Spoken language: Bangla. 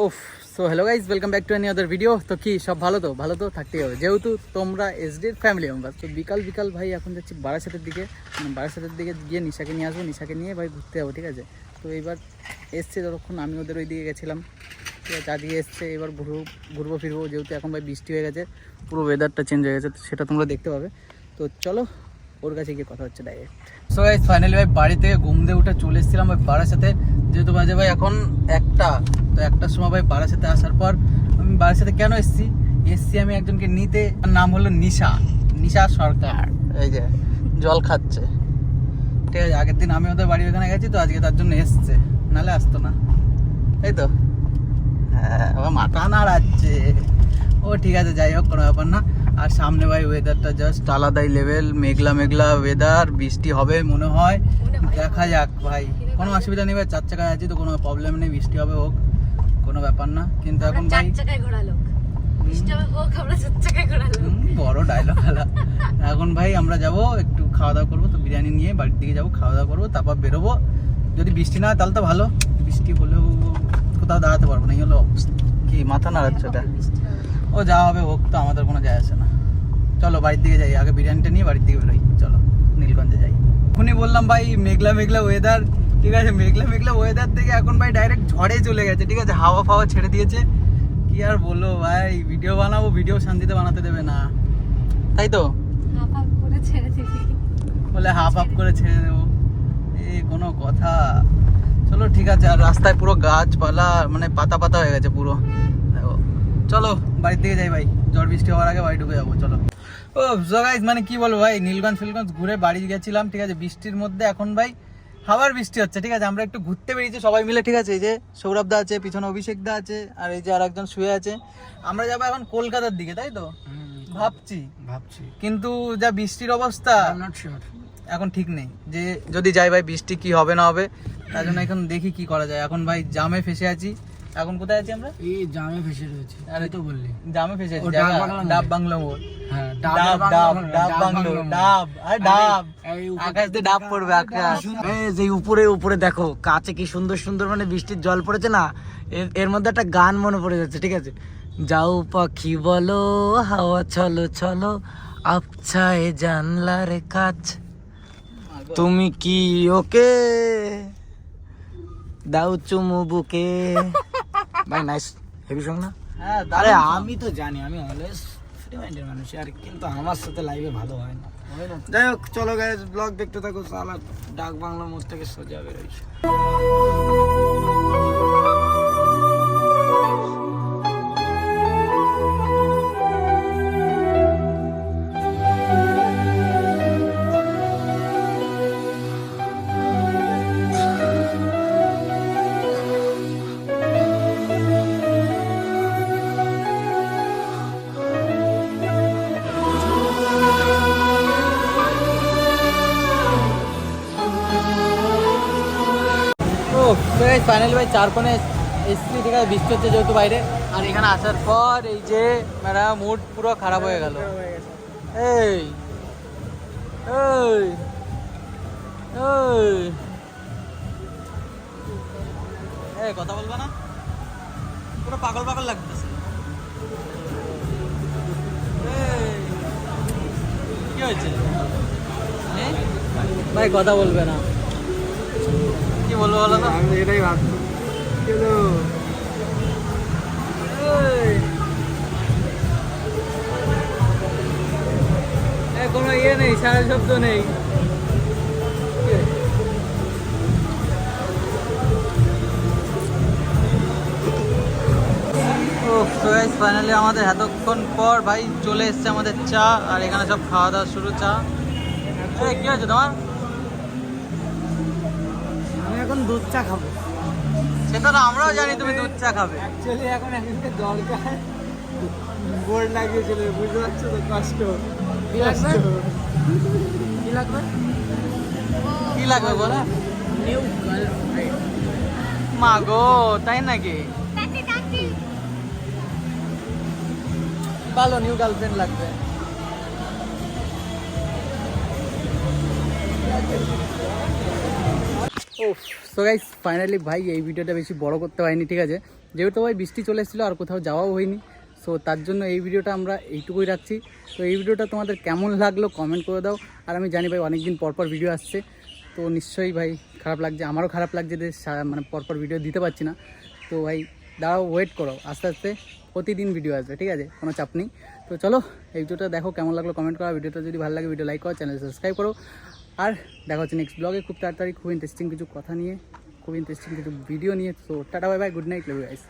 Of so hello guys, welcome back to any other video. তো কি সব ভালো তো থাকতেই হবে, যেহেতু তোমরা এসডির ফ্যামিলি মেম্বার। তো বিকাল ভাই এখন যাচ্ছি বারাসাতের দিকে, বারাসাতের দিকে গিয়ে নিশাকে নিয়ে আসবো, নিশাকে নিয়ে ভাই ঘুরতে যাবো, ঠিক আছে। তো এইবার এসছে যতক্ষণ আমি ওদের ওই দিকে গেছিলাম, ঠিক আছে। আজকে এসছে, এবার ঘুরবো ফিরবো, যেহেতু এখন ভাই বৃষ্টি হয়ে গেছে, পুরো ওয়েদারটা চেঞ্জ হয়ে গেছে, সেটা তোমরা দেখতে পাবে। তো চলো ওর কাছে গিয়ে কথা হচ্ছে ডাইরেক্ট। সো গাইস ফাইনালি ভাই বাড়ি থেকে ঘুম দিয়ে উঠে চলে এসেছিলাম ভাই বারাসাতে, যেহেতু বাজে ভাই এখন একটা। তো একটার সময় ভাই বারাসাতে আসার পর আমি বারাসাতে কেন এসছি আমি একজনকে নিতে, নাম হলো নিশা সরকার। এই যে জল খাচ্ছে, ঠিক আছে। আগের দিন আমি ওদের বাড়ি ওখানে গেছি, তো আজকে তার জন্য এসছে, নাহলে আসতো না। এই তো হ্যাঁ, আবার মাথা নাড়াচ্ছে ও, ঠিক আছে, যাই হোক, কোনো ব্যাপার না। আর সামনে ভাই ওয়েদারটা জাস্ট আলাদাই লেভেল, মেঘলা ওয়েদার, বৃষ্টি হবে মনে হয়, দেখা যাক ভাই। কোনো অসুবিধা নেই ভাই, 4 চাকায় আছি তো কোনো প্রবলেম নেই, বৃষ্টি হবে হোক, কোনো ব্যাপার না। কিন্তু এখন ভাই বড় ডায়লগ খেলা। এখন ভাই আমরা যাব একটু খাওয়া দাওয়া করবো, তো বিরিয়ানি নিয়ে বাড়ির দিকে যাবো, খাওয়া দাওয়া করবো, তারপর বেরোবো। যদি বৃষ্টি না হয় তাহলে তো ভালো, বৃষ্টি হলেও কোথাও দাঁড়াতে পারবো না, এই হলো অবস্থা। কি মাথা নাড়াচ্ছে ওটা, ও যা হবে হোক, তো আমাদের কোনো যায় আসে না। চলো বাড়ির দিকে যাই, আগে বিরিয়ানিটা নিয়ে বাড়ির দিকে বেরোই, চলো নীলগঞ্জে যাই। এখনই বললাম ভাই মেঘলা ওয়েদার, ঠিক আছে। মেঘলা ওয়েদার থেকে এখন ভাই ডাইরেক্ট ঝড়ে চলে গেছে, ঠিক আছে। হাওয়া ছেড়ে দিয়েছে, কি আর বলবো ভাই, ভিডিও বানাবো, ভিডিও শান্তিতে বানাতে দেবে না, তাই তো বলে হাফ করে ছেড়ে দেবো, এই কোনো কথা। চলো ঠিক আছে। আর রাস্তায় পুরো গাছপালা, মানে পাতা হয়ে গেছে পুরো, দেখো। চলো বাড়ির দিকে যাই ভাই, ঝড় বৃষ্টি হওয়ার আগে বাড়ি ঢুকে যাবো, চলো। ও সো গাইস, মানে কি বলবো ভাই, নীলগঞ্জ ঘুরে বাড়ি গেছিলাম, ঠিক আছে। বৃষ্টির মধ্যে এখন ভাই আবার বৃষ্টি হচ্ছে, ঠিক আছে। আমরা একটু ঘুরতে বেরিয়েছি সবাই মিলে, ঠিক আছে। এই যে সৌরভ দা আছে, পিছনে অভিষেক দা আছে, আর এই যে আর একজন শুয়ে আছে। আমরা যাবো এখন কলকাতার দিকে, তাই তো ভাবছি, কিন্তু যা বৃষ্টির অবস্থা এখন ঠিক নেই, যে যদি যাই ভাই বৃষ্টি কি হবে না হবে, তার জন্য এখন দেখি কি করা যায়। এখন ভাই জামে ফেসে আছি। এখন কোথায় আছি আমরা? এই জামে ফেসে রয়েছে, আরে তো বললি জামে ফেসে আছি, ডাব বাংলো মোড়। হ্যাঁ, ডাব বাংলো, আকাশ দিয়ে ডাব পড়বে, আকাশ। এই যে উপরে দেখো কাছে কি সুন্দর মানে বৃষ্টির জল পড়েছে না, এর মধ্যে একটা গান মনে পড়ে যাচ্ছে, ঠিক আছে। যাও পাখি বলো হাওয়া চলো আবছায় জানলার কাছ, তুমি কি ওকে দাও চুমু বুকে। ভাই নাইস, হেভি সং না? হ্যাঁ, আরে আমি তো জানি, আমি অলওয়েজ ফ্রি মাইন্ডের মানুষ, আর কিন্তু আমার সাথে লাইভে ভালো হয় না। যাই হোক, চলো গাইস, ব্লগ দেখতে থাকো। সালা ডাক বাংলা মোড় থেকে সোজা বেরোইছে। ফাইনালি ভাই 4 কোণে এসছি, ঠিক আছে। বৃষ্টি হচ্ছে যেহেতু বাইরে, আর এখানে আসার পর এই যে মেরা মুড পুরো খারাপ হয়ে গেল। এই কথা বলবো না, পুরো পাগল লাগতেছে। কি হয়েছে ভাই, কথা বলবে না? কি বলবো বলো তো, আমি এটাই ভাবছি। কোনো ইয়ে নেই, সারা শব্দ নেই। ফাইনালি আমাদের এতক্ষণ পর ভাই চলে এসছে আমাদের চা, আর এখানে সব খাওয়া দাওয়া শুরু। চা কি হয়েছে তোমার? আমি এখন দুধ চা খাবো। সেটা তো আমরাও জানি তুমি দুধ চা খাবে। অ্যাকচুয়ালি এখন একটা দরকার, বোর্ড লাগিয়েছিল, বুঝতে পারছো তো, কষ্ট। কি লাগবে বলো? New girlfriend. মা গো, তাই নাকি? ভালো, নিউ গার্লফ্রেন্ড লাগবে। সো গাইস ফাইনালি ভাই এই ভিডিওটা বেশি বড় করতে পারিনি, ঠিক আছে। যেহেতু ভাই বৃষ্টি চলে এসেছিলো আর কোথাও যাওয়াও হয়নি, সো তার জন্য এই ভিডিওটা আমরা এইটুকুই রাখছি। তো এই ভিডিওটা তোমাদের কেমন লাগলো কমেন্ট করে দাও। আর আমি জানি ভাই অনেক দিন পরপর ভিডিও আসছে, তো নিশ্চয়ই ভাই খারাপ লাগছে, আমারও খারাপ লাগছে যে মানে পরপর ভিডিও দিতে পারছি না। তো ভাই দাঁড়াও, ওয়েট করো, আস্তে আস্তে প্রতিদিন ভিডিও আসবে, ঠিক আছে, কোনো চাপ নেই। তো চলো এই ভিডিওটা দেখো, কেমন লাগলো কমেন্ট করো, ভিডিওটা যদি ভালো লাগে ভিডিও লাইক করো, চ্যানেল সাবস্ক্রাইব করো। আর দেখা হচ্ছে নেক্সট ব্লগে খুব তাড়াতাড়ি, খুব ইন্টারেস্টিং কিছু কথা নিয়ে, খুব ইন্টারেস্টিং কিছু ভিডিও নিয়ে। তো tata bye bye, good night, love you guys.